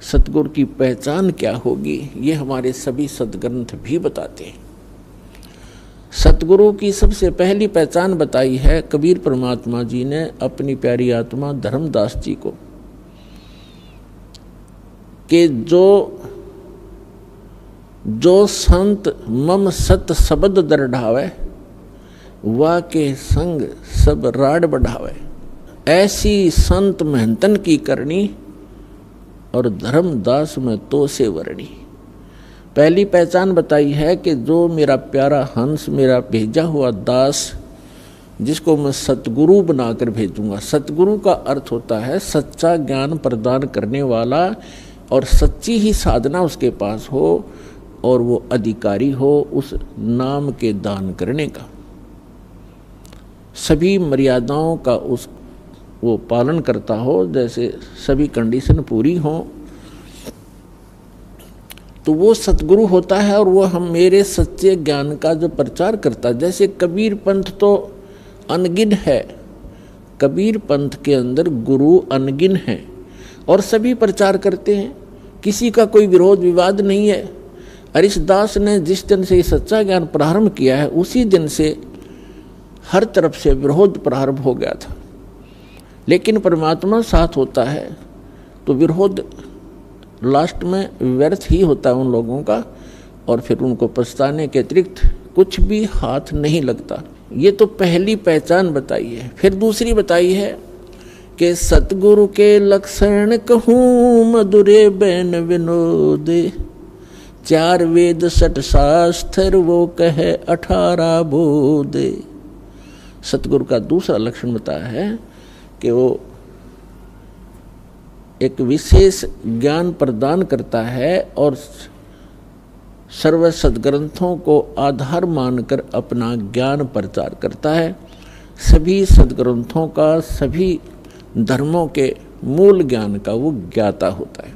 सतगुरु की पहचान क्या होगी, ये हमारे सभी सदग्रंथ भी बताते हैं। सतगुरु की सबसे पहली पहचान बताई है कबीर परमात्मा जी ने अपनी प्यारी आत्मा धर्मदास जी को, कि जो संत मम सत शब्द दरढ़ावे, वा के संग सब राड बढ़ावे। ऐसी संत महंतन की करनी, और धर्मदास में तो से वर्णी। पहली पहचान बताई है कि जो मेरा प्यारा हंस, मेरा भेजा हुआ दास, जिसको मैं सतगुरु बनाकर भेजूंगा। सतगुरु का अर्थ होता है सच्चा ज्ञान प्रदान करने वाला, और सच्ची ही साधना उसके पास हो, और वो अधिकारी हो उस नाम के दान करने का, सभी मर्यादाओं का वो पालन करता हो, जैसे सभी कंडीशन पूरी हो, तो वो सतगुरु होता है। और वो हम मेरे सच्चे ज्ञान का जो प्रचार करता है, जैसे कबीर पंथ तो अनगिन है, कबीर पंथ के अंदर गुरु अनगिन है और सभी प्रचार करते हैं, किसी का कोई विरोध विवाद नहीं है। हरिदास ने जिस दिन से सच्चा ज्ञान प्रारंभ किया है, उसी दिन से हर तरफ से विरोध प्रारंभ हो गया था। लेकिन परमात्मा साथ होता है तो विरोध लास्ट में व्यर्थ ही होता है उन लोगों का, और फिर उनको पछताने के अतिरिक्त कुछ भी हाथ नहीं लगता। ये तो पहली पहचान बताई है। फिर दूसरी बताई है कि सतगुरु के लक्षण कहूँ मधुरे बैन विनोदे, 4 वेद 6 शास्त्र वो कहे 18 बोधे। सतगुरु का दूसरा लक्षण बताया है कि वो एक विशेष ज्ञान प्रदान करता है और सर्व सदग्रंथों को आधार मानकर अपना ज्ञान प्रचार करता है। सभी सदग्रंथों का, सभी धर्मों के मूल ज्ञान का वो ज्ञाता होता है।